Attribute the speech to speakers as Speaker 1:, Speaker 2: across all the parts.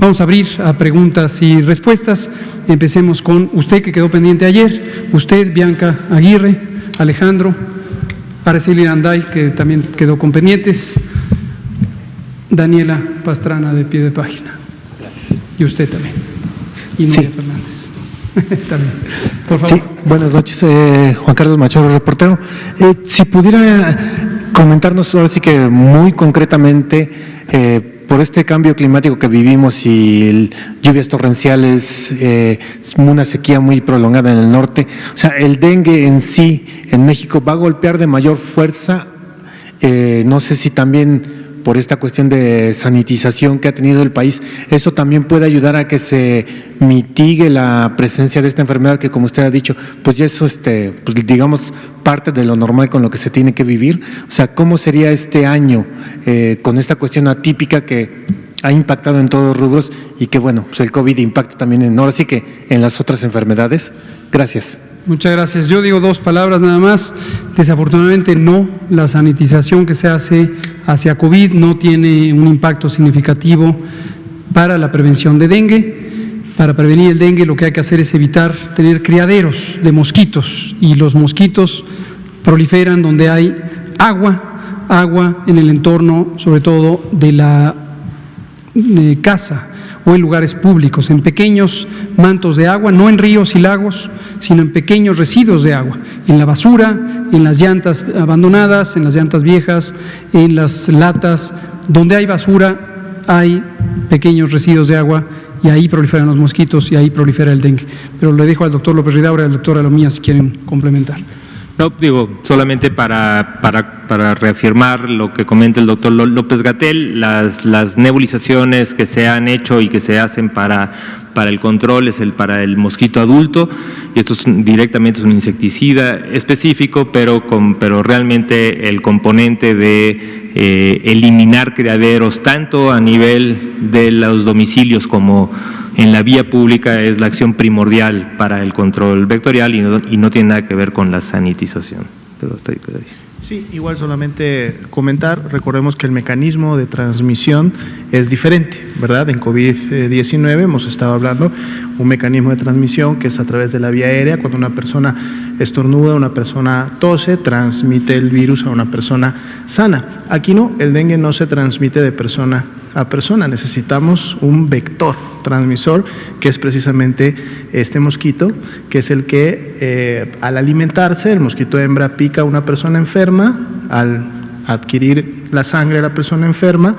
Speaker 1: Vamos a abrir a preguntas y respuestas. Empecemos con usted, que quedó pendiente ayer, usted, Bianca Aguirre, Alejandro, Araceli Anday, que también quedó con pendientes, Daniela Pastrana, de pie de página.
Speaker 2: Gracias.
Speaker 1: Y usted también. Y Nuria Fernández. También. Por favor.
Speaker 2: Sí, buenas noches, Juan Carlos Machado, reportero. Si pudiera comentarnos ahora sí que muy concretamente, por este cambio climático que vivimos y lluvias torrenciales, una sequía muy prolongada en el norte, o sea, el dengue en sí en México va a golpear de mayor fuerza, no sé si también por esta cuestión de sanitización que ha tenido el país, eso también puede ayudar a que se mitigue la presencia de esta enfermedad que, como usted ha dicho, pues ya eso pues digamos parte de lo normal con lo que se tiene que vivir. O sea, ¿cómo sería este año con esta cuestión atípica que ha impactado en todos los rubros y que, bueno, pues el COVID impacta también ahora sí que en las otras enfermedades? Gracias.
Speaker 1: Muchas gracias. Yo digo dos palabras nada más. Desafortunadamente no, la sanitización que se hace hacia COVID no tiene un impacto significativo para la prevención de dengue. Para prevenir el dengue lo que hay que hacer es evitar tener criaderos de mosquitos, y los mosquitos proliferan donde hay agua en el entorno, sobre todo de la casa o en lugares públicos, en pequeños mantos de agua, no en ríos y lagos, sino en pequeños residuos de agua, en la basura, en las llantas abandonadas, en las llantas viejas, en las latas. Donde hay basura hay pequeños residuos de agua y ahí proliferan los mosquitos y ahí prolifera el dengue. Pero le dejo al doctor López Ridaura y al doctor Alomía si quieren complementar.
Speaker 3: No, digo, solamente para reafirmar lo que comenta el doctor López-Gatell, las nebulizaciones que se han hecho y que se hacen para el control para el mosquito adulto, y esto directamente es un insecticida específico, pero realmente el componente de eliminar criaderos tanto a nivel de los domicilios como en la vía pública es la acción primordial para el control vectorial y no tiene nada que ver con la sanitización. Pero hasta ahí quedaría.
Speaker 4: Sí, igual solamente comentar, recordemos que el mecanismo de transmisión es diferente, ¿verdad? En COVID-19 hemos estado hablando un mecanismo de transmisión que es a través de la vía aérea. Cuando una persona estornuda, una persona tose, transmite el virus a una persona sana. Aquí no, el dengue no se transmite de persona a persona, necesitamos un vector transmisor que es precisamente este mosquito, que es el que al alimentarse, el mosquito hembra pica a una persona enferma, al adquirir la sangre de la persona enferma,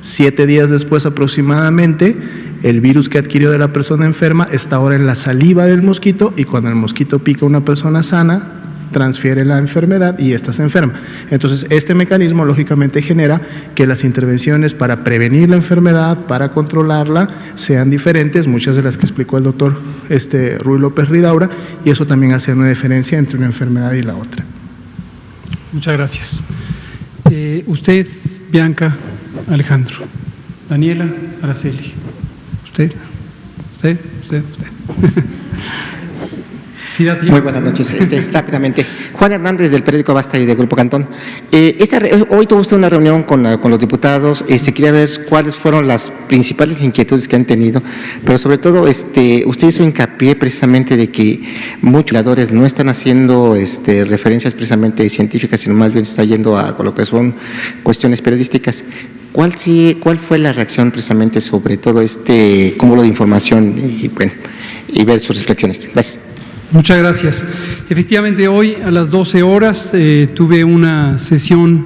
Speaker 4: 7 días después aproximadamente, el virus que adquirió de la persona enferma está ahora en la saliva del mosquito, y cuando el mosquito pica a una persona sana, transfiere la enfermedad y ésta se enferma. Entonces, este mecanismo lógicamente genera que las intervenciones para prevenir la enfermedad, para controlarla, sean diferentes, muchas de las que explicó el doctor Ruy López Ridaura, y eso también hace una diferencia entre una enfermedad y la otra.
Speaker 1: Muchas gracias. Usted, Bianca, Alejandro, Daniela, Araceli. Usted. Sí,
Speaker 5: muy buenas noches. Rápidamente, Juan Hernández, del periódico Basta y del Grupo Cantón. Hoy tuvo usted una reunión con los diputados. Quería ver cuáles fueron las principales inquietudes que han tenido, pero sobre todo usted hizo hincapié precisamente de que muchos legisladores no están haciendo referencias precisamente científicas, sino más bien está yendo a lo que son cuestiones periodísticas. ¿Cuál fue la reacción precisamente sobre todo cúmulo de información y ver sus reflexiones? Gracias.
Speaker 1: Muchas gracias. Efectivamente, hoy a las 12 horas tuve una sesión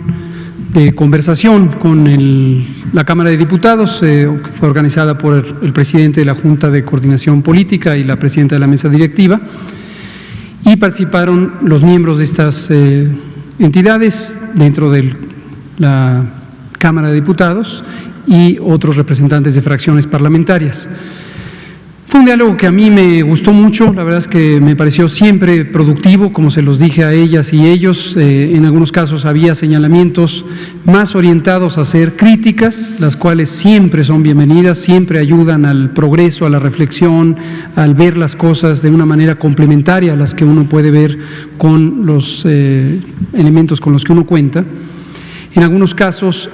Speaker 1: de conversación con la Cámara de Diputados, que fue organizada por el presidente de la Junta de Coordinación Política y la presidenta de la mesa directiva, y participaron los miembros de estas entidades dentro de la Cámara de Diputados y otros representantes de fracciones parlamentarias. Fue un diálogo que a mí me gustó mucho, la verdad es que me pareció siempre productivo, como se los dije a ellas y ellos. En algunos casos había señalamientos más orientados a hacer críticas, las cuales siempre son bienvenidas, siempre ayudan al progreso, a la reflexión, al ver las cosas de una manera complementaria a las que uno puede ver con los elementos con los que uno cuenta. En algunos casos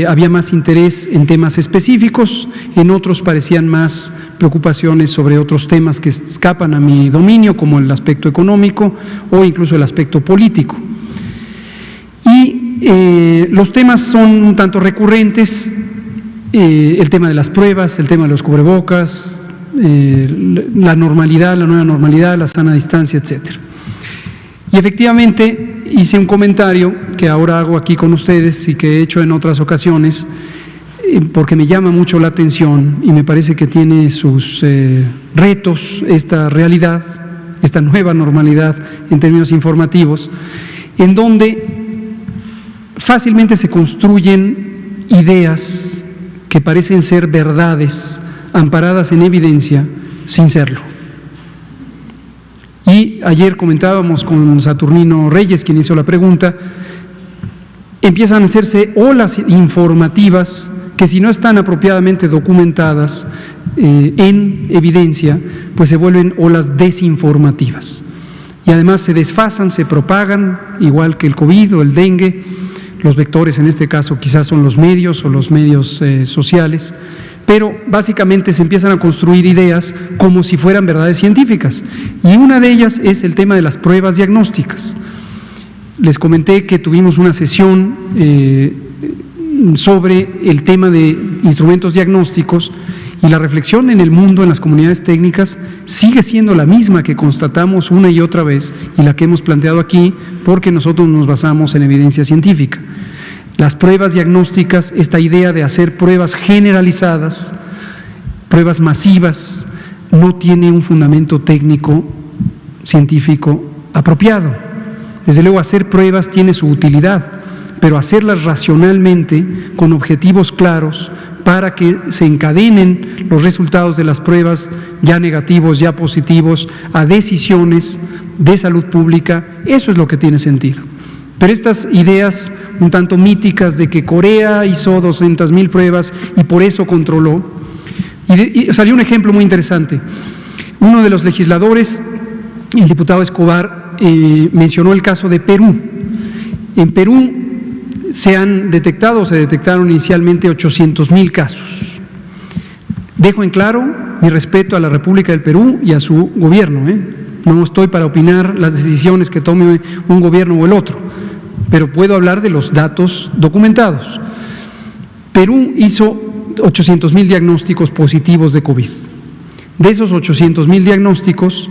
Speaker 1: había más interés en temas específicos, en otros parecían más preocupaciones sobre otros temas que escapan a mi dominio, como el aspecto económico o incluso el aspecto político. Y los temas son un tanto recurrentes, el tema de las pruebas, el tema de los cubrebocas, la normalidad, la nueva normalidad, la sana distancia, etcétera. Y efectivamente hice un comentario que ahora hago aquí con ustedes y que he hecho en otras ocasiones, porque me llama mucho la atención y me parece que tiene sus retos esta realidad, esta nueva normalidad en términos informativos, en donde fácilmente se construyen ideas que parecen ser verdades amparadas en evidencia sin serlo. Y ayer comentábamos con Saturnino Reyes, quien hizo la pregunta, empiezan a hacerse olas informativas que, si no están apropiadamente documentadas en evidencia, pues se vuelven olas desinformativas. Y además se desfasan, se propagan, igual que el COVID o el dengue. Los vectores en este caso quizás son los medios o los medios sociales, pero básicamente se empiezan a construir ideas como si fueran verdades científicas. Y una de ellas es el tema de las pruebas diagnósticas. Les comenté que tuvimos una sesión sobre el tema de instrumentos diagnósticos, y la reflexión en el mundo, en las comunidades técnicas, sigue siendo la misma que constatamos una y otra vez y la que hemos planteado aquí, porque nosotros nos basamos en evidencia científica. Las pruebas diagnósticas, esta idea de hacer pruebas generalizadas, pruebas masivas, no tiene un fundamento técnico, científico apropiado. Desde luego, hacer pruebas tiene su utilidad, pero hacerlas racionalmente, con objetivos claros, para que se encadenen los resultados de las pruebas, ya negativos, ya positivos, a decisiones de salud pública, eso es lo que tiene sentido. Pero estas ideas un tanto míticas de que Corea hizo 200,000 pruebas y por eso controló, y salió un ejemplo muy interesante. Uno de los legisladores, el diputado Escobar, mencionó el caso de Perú. En Perú se detectaron inicialmente 800,000 casos. Dejo en claro mi respeto a la República del Perú y a su gobierno, No estoy para opinar las decisiones que tome un gobierno o el otro, pero puedo hablar de los datos documentados. Perú hizo 800,000 diagnósticos positivos de COVID. De esos 800,000 diagnósticos,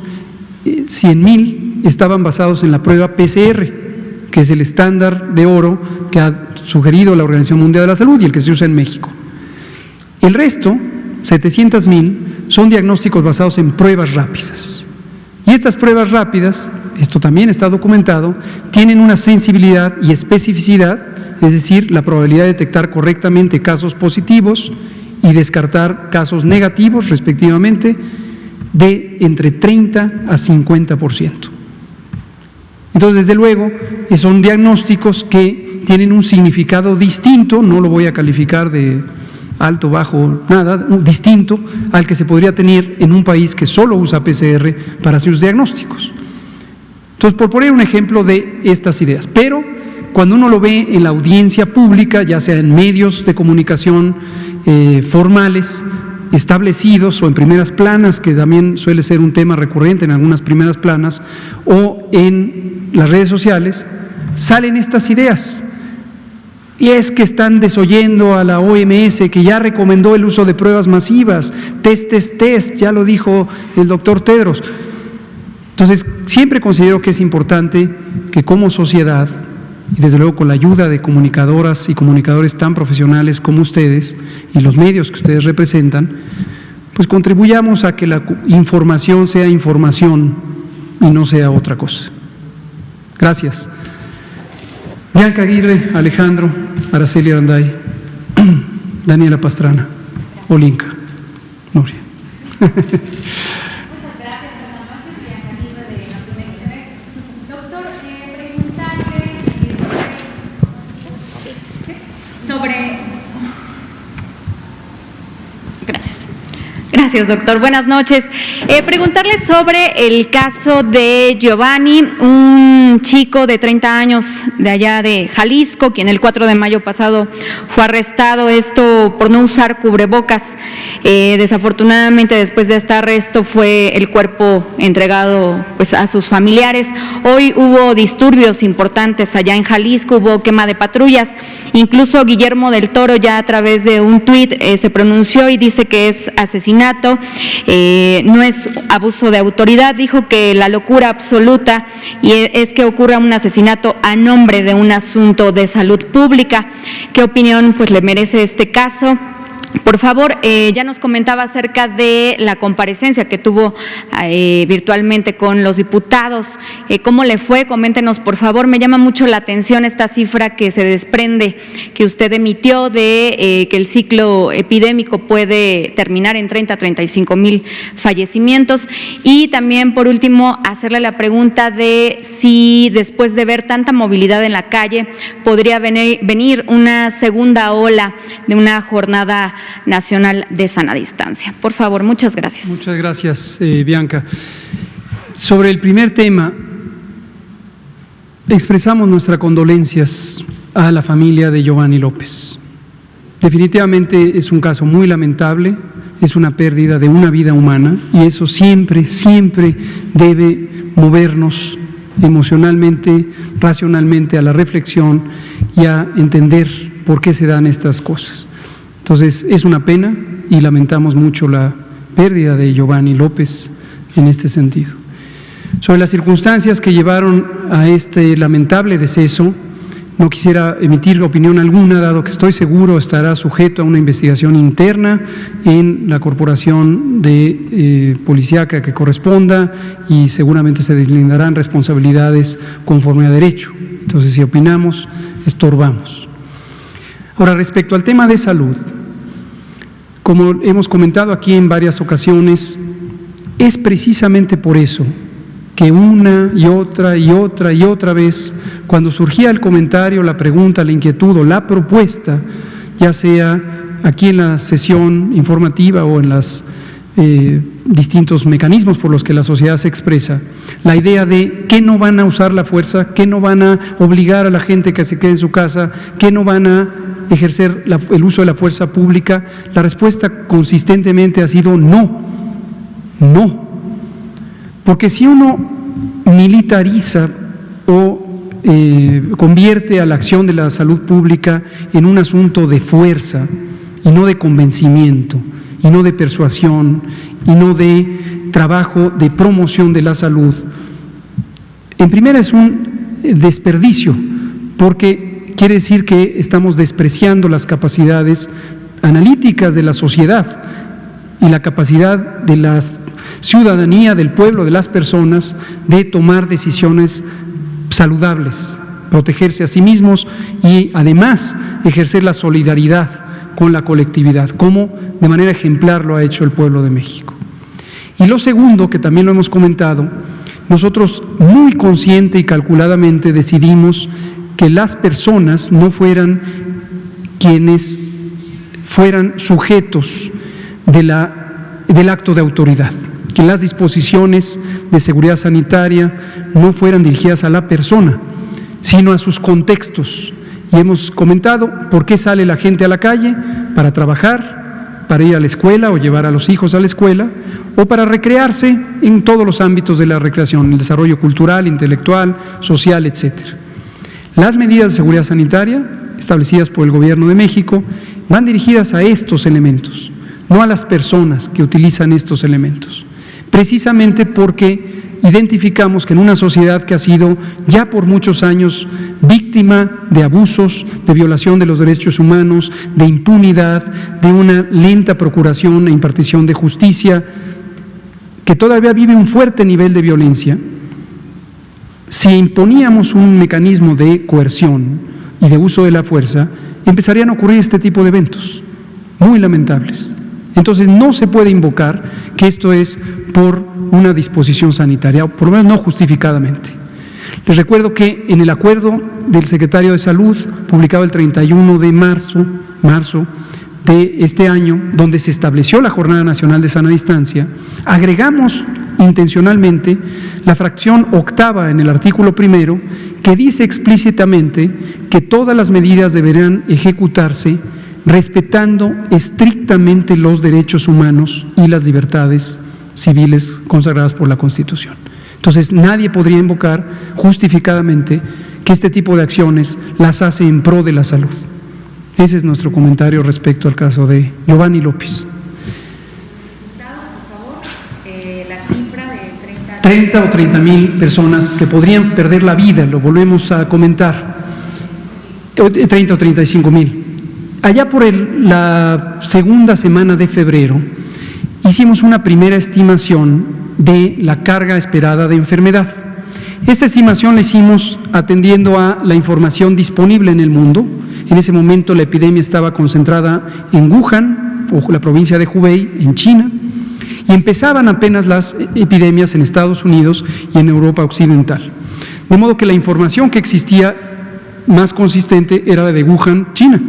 Speaker 1: 100,000 estaban basados en la prueba PCR, que es el estándar de oro que ha sugerido la Organización Mundial de la Salud y el que se usa en México. El resto, 700,000, son diagnósticos basados en pruebas rápidas. Y estas pruebas rápidas, esto también está documentado, tienen una sensibilidad y especificidad, es decir, la probabilidad de detectar correctamente casos positivos y descartar casos negativos, respectivamente, de entre 30 a 50%. Entonces, desde luego, son diagnósticos que tienen un significado distinto, no lo voy a calificar de alto, bajo, nada, distinto al que se podría tener en un país que solo usa PCR para sus diagnósticos. Entonces, por poner un ejemplo de estas ideas, pero cuando uno lo ve en la audiencia pública, ya sea en medios de comunicación formales, establecidos, o en primeras planas, que también suele ser un tema recurrente en algunas primeras planas, o en las redes sociales, salen estas ideas. Y es que están desoyendo a la OMS, que ya recomendó el uso de pruebas masivas, test, ya lo dijo el doctor Tedros. Entonces, siempre considero que es importante que como sociedad, y desde luego con la ayuda de comunicadoras y comunicadores tan profesionales como ustedes y los medios que ustedes representan, pues contribuyamos a que la información sea información y no sea otra cosa. Gracias. Bianca Aguirre, Alejandro, Araceli Aranday, Daniela Pastrana, Olinka, Nuria.
Speaker 6: Gracias, doctor. Buenas noches. Preguntarle sobre el caso de Giovanni, un chico de 30 años de allá de Jalisco, quien el 4 de mayo pasado fue arrestado, esto por no usar cubrebocas. Desafortunadamente, después de este arresto fue el cuerpo entregado pues a sus familiares. Hoy hubo disturbios importantes allá en Jalisco, hubo quema de patrullas. Incluso Guillermo del Toro ya a través de un tuit se pronunció y dice que es asesinato, no es abuso de autoridad. Dijo que la locura absoluta y es que ocurra un asesinato a nombre de un asunto de salud pública. ¿Qué opinión pues le merece este caso? Por favor, ya nos comentaba acerca de la comparecencia que tuvo virtualmente con los diputados. ¿Cómo le fue? Coméntenos, por favor. Me llama mucho la atención esta cifra que se desprende, que usted emitió de que el ciclo epidémico puede terminar en 30 a 35 mil fallecimientos. Y también, por último, hacerle la pregunta de si después de ver tanta movilidad en la calle, podría venir una segunda ola de una jornada nacional de sana distancia. Por favor, muchas gracias.
Speaker 1: Muchas gracias, Bianca. Sobre el primer tema, expresamos nuestras condolencias a la familia de Giovanni López. Definitivamente es un caso muy lamentable, es una pérdida de una vida humana y eso siempre, siempre debe movernos emocionalmente, racionalmente a la reflexión y a entender por qué se dan estas cosas. Entonces, es una pena y lamentamos mucho la pérdida de Giovanni López en este sentido. Sobre las circunstancias que llevaron a este lamentable deceso, no quisiera emitir opinión alguna, dado que estoy seguro estará sujeto a una investigación interna en la corporación de policíaca que corresponda y seguramente se deslindarán responsabilidades conforme a derecho. Entonces, si opinamos, estorbamos. Ahora, respecto al tema de salud, como hemos comentado aquí en varias ocasiones, es precisamente por eso que una y otra vez, cuando surgía el comentario, la pregunta, la inquietud o la propuesta, ya sea aquí en la sesión informativa o en los distintos mecanismos por los que la sociedad se expresa, la idea de que no van a usar la fuerza, que no van a obligar a la gente que se quede en su casa, que no van a ejercer el uso de la fuerza pública, la respuesta consistentemente ha sido no, no. Porque si uno militariza o convierte a la acción de la salud pública en un asunto de fuerza y no de convencimiento, y no de persuasión, y no de trabajo de promoción de la salud, en primera es un desperdicio, porque quiere decir que estamos despreciando las capacidades analíticas de la sociedad y la capacidad de la ciudadanía, del pueblo, de las personas, de tomar decisiones saludables, protegerse a sí mismos y además ejercer la solidaridad con la colectividad, como de manera ejemplar lo ha hecho el pueblo de México. Y lo segundo, que también lo hemos comentado, nosotros muy consciente y calculadamente decidimos que las personas no fueran quienes fueran sujetos del acto de autoridad, que las disposiciones de seguridad sanitaria no fueran dirigidas a la persona, sino a sus contextos. Y hemos comentado por qué sale la gente a la calle: para trabajar, para ir a la escuela o llevar a los hijos a la escuela, o para recrearse en todos los ámbitos de la recreación, el desarrollo cultural, intelectual, social, etcétera. Las medidas de seguridad sanitaria establecidas por el Gobierno de México van dirigidas a estos elementos, no a las personas que utilizan estos elementos, precisamente porque identificamos que en una sociedad que ha sido ya por muchos años víctima de abusos, de violación de los derechos humanos, de impunidad, de una lenta procuración e impartición de justicia, que todavía vive un fuerte nivel de violencia, si imponíamos un mecanismo de coerción y de uso de la fuerza, empezarían a ocurrir este tipo de eventos muy lamentables. Entonces no se puede invocar que esto es por una disposición sanitaria, o por lo menos no justificadamente. Les recuerdo que en el acuerdo del secretario de Salud, publicado el 31 de marzo de este año, donde se estableció la Jornada Nacional de Sana Distancia, agregamos intencionalmente la fracción octava en el artículo primero, que dice explícitamente que todas las medidas deberán ejecutarse respetando estrictamente los derechos humanos y las libertades civiles consagradas por la Constitución. Entonces, nadie podría invocar justificadamente que este tipo de acciones las hace en pro de la salud. Ese es nuestro comentario respecto al caso de Giovanni López.
Speaker 6: La cifra de
Speaker 1: 30 o 30,000 personas que podrían perder la vida, lo volvemos a comentar, 30 o 35,000. Allá por la segunda semana de febrero, hicimos una primera estimación de la carga esperada de enfermedad. Esta estimación la hicimos atendiendo a la información disponible en el mundo. En ese momento la epidemia estaba concentrada en Wuhan, o la provincia de Hubei, en China, y empezaban apenas las epidemias en Estados Unidos y en Europa Occidental. De modo que la información que existía más consistente era la de Wuhan, China,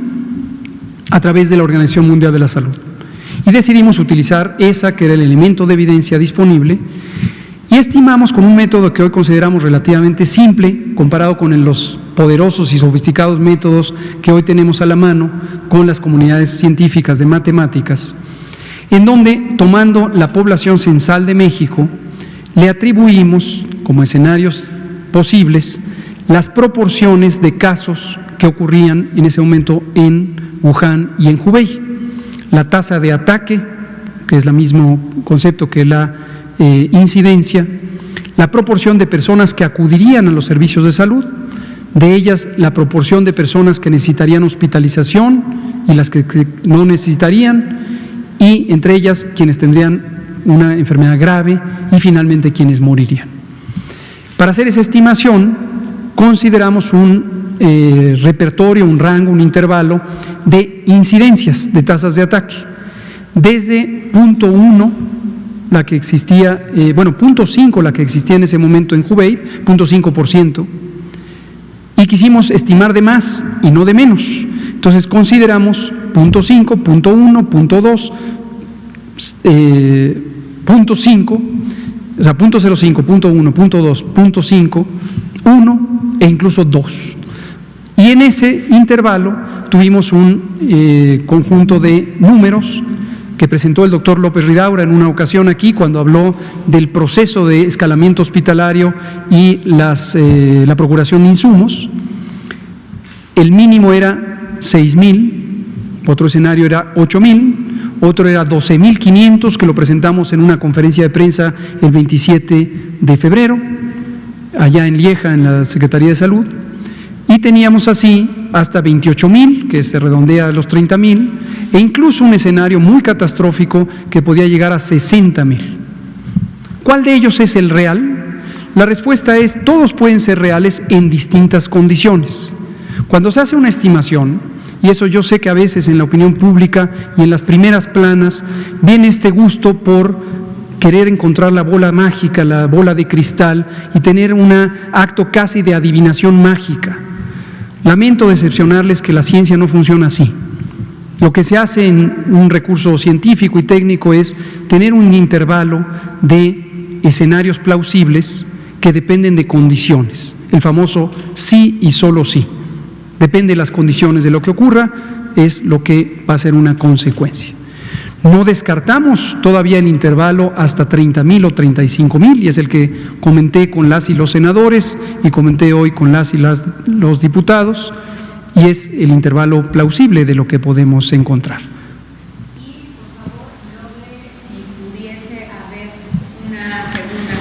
Speaker 1: a través de la Organización Mundial de la Salud. Y decidimos utilizar esa, que era el elemento de evidencia disponible, y estimamos con un método que hoy consideramos relativamente simple, comparado con los poderosos y sofisticados métodos que hoy tenemos a la mano con las comunidades científicas de matemáticas, en donde, tomando la población censal de México, le atribuimos como escenarios posibles las proporciones de casos que ocurrían en ese momento en Wuhan y en Hubei, la tasa de ataque, que es el mismo concepto que la incidencia, la proporción de personas que acudirían a los servicios de salud, de ellas la proporción de personas que necesitarían hospitalización y las que no necesitarían, y entre ellas quienes tendrían una enfermedad grave y finalmente quienes morirían. Para hacer esa estimación, consideramos un repertorio, un rango, un intervalo de incidencias de tasas de ataque, desde 0.1, la que existía, 0.5, la que existía en ese momento en Hubei, 0.5%, y quisimos estimar de más y no de menos. Entonces consideramos 0.5, 0.1, 0.2, 0.5, o sea, 0.05, 0.1, 0.2, 0.5, 1 e incluso 2. Y en ese intervalo tuvimos un conjunto de números que presentó el doctor López Ridaura en una ocasión aquí, cuando habló del proceso de escalamiento hospitalario y la procuración de insumos. El mínimo era 6,000, otro escenario era 8,000, otro era 12,500, que lo presentamos en una conferencia de prensa el 27 de febrero, allá en Lieja, en la Secretaría de Salud, y teníamos así hasta 28,000, que se redondea a los 30,000, e incluso un escenario muy catastrófico que podía llegar a 60,000. ¿Cuál de ellos es el real? La respuesta es: todos pueden ser reales en distintas condiciones. Cuando se hace una estimación, y eso yo sé que a veces en la opinión pública y en las primeras planas viene este gusto por querer encontrar la bola mágica, la bola de cristal, y tener un acto casi de adivinación mágica. Lamento decepcionarles que la ciencia no funciona así. Lo que se hace en un recurso científico y técnico es tener un intervalo de escenarios plausibles que dependen de condiciones, el famoso sí y solo sí. Depende de las condiciones de lo que ocurra, es lo que va a ser una consecuencia. No descartamos todavía el intervalo hasta 30,000 o 35,000, y es el que comenté con las y los senadores y comenté hoy con las y los diputados, y es el intervalo plausible de lo que podemos encontrar.
Speaker 6: Y, por favor, si pudiese haber una segunda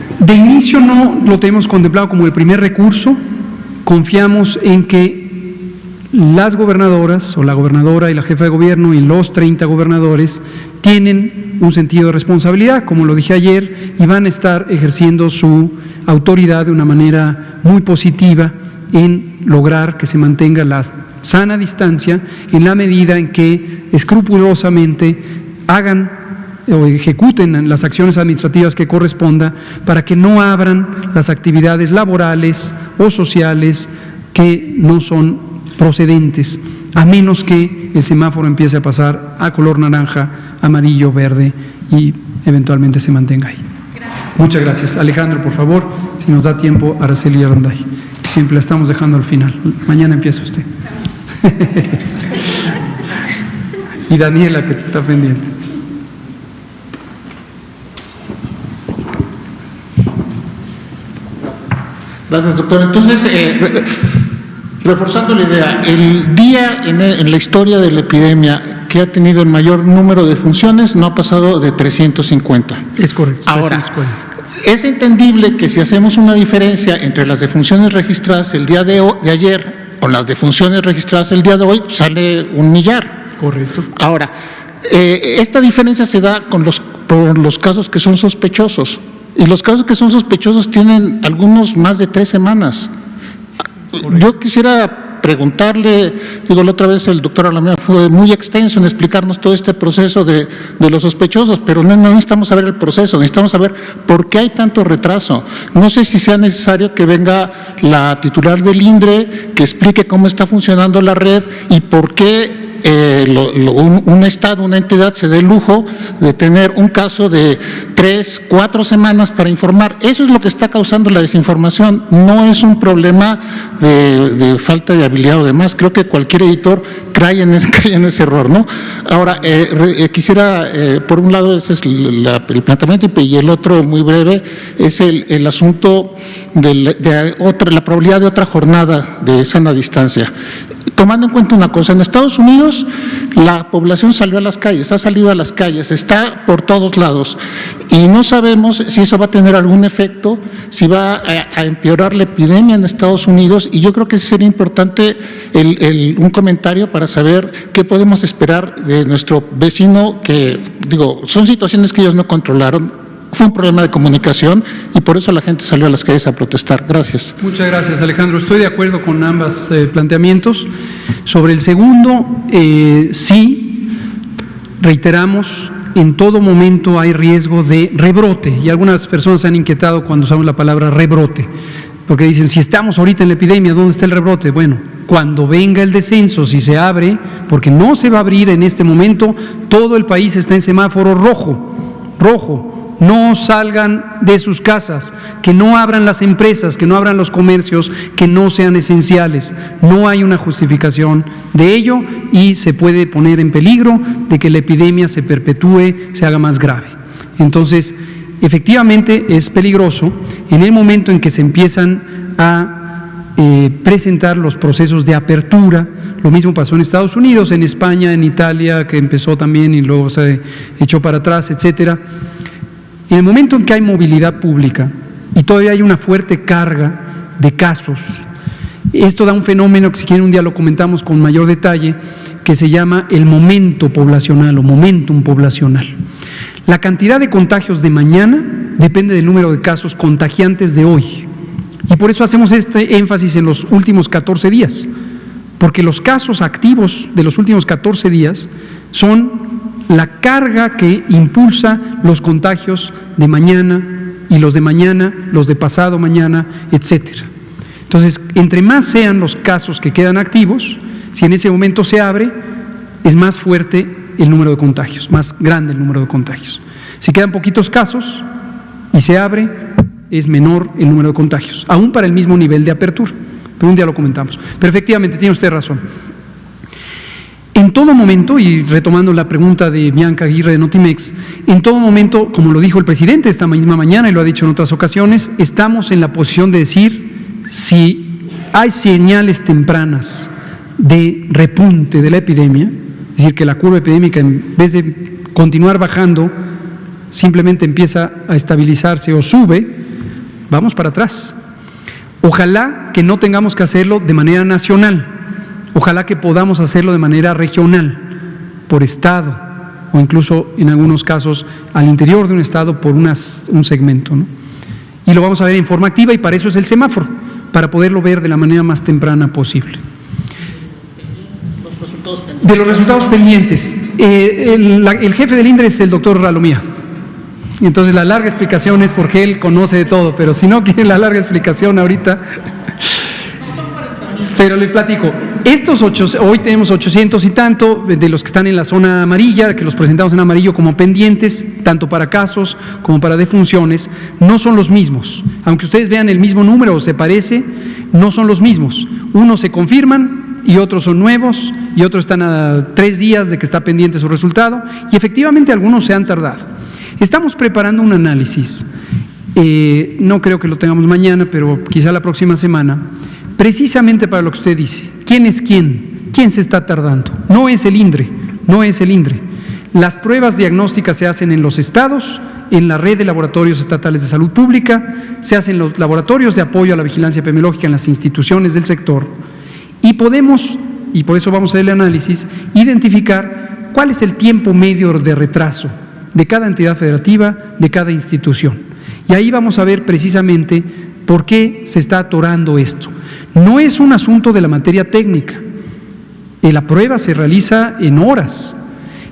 Speaker 6: jornada.
Speaker 1: De inicio no lo tenemos contemplado como el primer recurso. Confiamos en que las gobernadoras, o la gobernadora y la jefa de gobierno y los 30 gobernadores tienen un sentido de responsabilidad, como lo dije ayer, y van a estar ejerciendo su autoridad de una manera muy positiva en lograr que se mantenga la sana distancia, en la medida en que escrupulosamente hagan o ejecuten las acciones administrativas que corresponda, para que no abran las actividades laborales o sociales que no son procedentes a menos que el semáforo empiece a pasar a color naranja, amarillo, verde y eventualmente se mantenga ahí. Muchas gracias. Alejandro, por favor, si nos da tiempo, Araceli Aranday. Siempre la estamos dejando al final. Mañana empieza usted. Y Daniela, que está pendiente.
Speaker 7: Gracias, doctor. Entonces, reforzando la idea, el día en la historia de la epidemia que ha tenido el mayor número de funciones no ha pasado de 350.
Speaker 1: Es correcto.
Speaker 7: Ahora, es entendible que si hacemos una diferencia entre las defunciones registradas el día de ayer con las defunciones registradas el día de hoy, sale 1 millar.
Speaker 1: Correcto.
Speaker 7: Ahora, esta diferencia se da por los casos que son sospechosos. Y los casos que son sospechosos tienen algunos más de 3 semanas. Correcto. Yo quisiera preguntarle, digo, la otra vez el doctor Alameda fue muy extenso en explicarnos todo este proceso de los sospechosos, pero no necesitamos saber el proceso, necesitamos saber por qué hay tanto retraso. No sé si sea necesario que venga la titular del INDRE, que explique cómo está funcionando la red y por qué un Estado, una entidad se dé el lujo de tener un caso de 3, 4 semanas para informar. Eso es lo que está causando la desinformación, no es un problema de falta de habilidad o demás. Creo que cualquier editor cae en ese error, ¿no? Ahora, quisiera, por un lado, ese es el planteamiento, y el otro, muy breve, es el asunto de la probabilidad de otra jornada de sana distancia. Tomando en cuenta una cosa, en Estados Unidos la población salió a las calles, ha salido a las calles, está por todos lados y no sabemos si eso va a tener algún efecto, si va a empeorar la epidemia en Estados Unidos, y yo creo que sería importante un comentario para saber qué podemos esperar de nuestro vecino, que digo, son situaciones que ellos no controlaron. Fue un problema de comunicación y por eso la gente salió a las calles a protestar. Gracias.
Speaker 1: Muchas gracias, Alejandro. Estoy de acuerdo con ambos planteamientos. Sobre el segundo, sí, reiteramos, en todo momento hay riesgo de rebrote, y algunas personas se han inquietado cuando usamos la palabra rebrote, porque dicen, si estamos ahorita en la epidemia, ¿dónde está el rebrote? Bueno, cuando venga el descenso, si se abre, porque no se va a abrir en este momento, todo el país está en semáforo rojo. No salgan de sus casas, que no abran las empresas, que no abran los comercios, que no sean esenciales. No hay una justificación de ello y se puede poner en peligro de que la epidemia se perpetúe, se haga más grave. Entonces, efectivamente es peligroso en el momento en que se empiezan a presentar los procesos de apertura. Lo mismo pasó en Estados Unidos, en España, en Italia, que empezó también y luego se echó para atrás, etcétera. En el momento en que hay movilidad pública y todavía hay una fuerte carga de casos, esto da un fenómeno que, si quieren, un día lo comentamos con mayor detalle, que se llama el momento poblacional o momentum poblacional. La cantidad de contagios de mañana depende del número de casos contagiantes de hoy. Y por eso hacemos este énfasis en los últimos 14 días, porque los casos activos de los últimos 14 días son la carga que impulsa los contagios de mañana y los de mañana, los de pasado mañana, etcétera. Entonces, entre más sean los casos que quedan activos, si en ese momento se abre, es más fuerte el número de contagios, más grande el número de contagios. Si quedan poquitos casos y se abre, es menor el número de contagios, aún para el mismo nivel de apertura. Pero un día lo comentamos. Pero efectivamente, tiene usted razón. En todo momento, y retomando la pregunta de Bianca Aguirre de Notimex, en todo momento, como lo dijo el presidente esta misma mañana y lo ha dicho en otras ocasiones, estamos en la posición de decir si hay señales tempranas de repunte de la epidemia, es decir, que la curva epidémica, en vez de continuar bajando, simplemente empieza a estabilizarse o sube, vamos para atrás. Ojalá que no tengamos que hacerlo de manera nacional. Ojalá que podamos hacerlo de manera regional, por estado, o incluso en algunos casos al interior de un estado por un segmento, ¿no? Y lo vamos a ver en forma activa, y para eso es el semáforo, para poderlo ver de la manera más temprana posible. De los resultados pendientes, el jefe del INDRE es el doctor Ralomía. Entonces la larga explicación es porque él conoce de todo, pero si no quieren la larga explicación ahorita… Pero le platico, hoy tenemos 800 y tanto de los que están en la zona amarilla, que los presentamos en amarillo como pendientes, tanto para casos como para defunciones, no son los mismos. Aunque ustedes vean el mismo número o se parece, no son los mismos. Unos se confirman y otros son nuevos y otros están a 3 días de que está pendiente su resultado y efectivamente algunos se han tardado. Estamos preparando un análisis, no creo que lo tengamos mañana, pero quizá la próxima semana, precisamente para lo que usted dice. ¿Quién es quién? ¿Quién se está tardando? No es el INDRE, no es el INDRE. Las pruebas diagnósticas se hacen en los estados, en la red de laboratorios estatales de salud pública, se hacen los laboratorios de apoyo a la vigilancia epidemiológica en las instituciones del sector y podemos, y por eso vamos a hacer el análisis, identificar cuál es el tiempo medio de retraso de cada entidad federativa, de cada institución. Y ahí vamos a ver precisamente por qué se está atorando esto. No es un asunto de la materia técnica. La prueba se realiza en horas.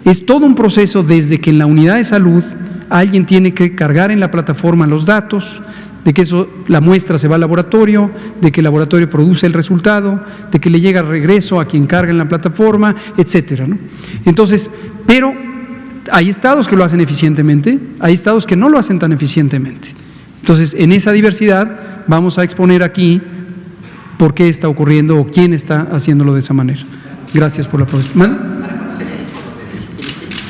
Speaker 1: Es todo un proceso desde que en la unidad de salud alguien tiene que cargar en la plataforma los datos, de que la muestra se va al laboratorio, de que el laboratorio produce el resultado, de que le llega el regreso a quien carga en la plataforma, etcétera, ¿no? Entonces, pero hay estados que lo hacen eficientemente, hay estados que no lo hacen tan eficientemente. Entonces, en esa diversidad vamos a exponer aquí por qué está ocurriendo o quién está haciéndolo de esa manera. Gracias por la pregunta.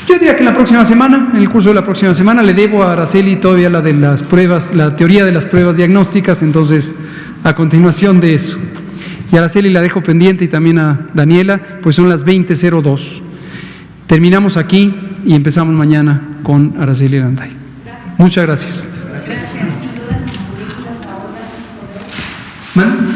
Speaker 1: Yo diría que en la próxima semana, en el curso de la próxima semana, le debo a Araceli todavía la de las pruebas, la teoría de las pruebas diagnósticas, entonces a continuación de eso. Y a Araceli la dejo pendiente y también a Daniela, pues son las 20:02. Terminamos aquí y empezamos mañana con Araceli Aranday. Muchas gracias. ¿Man?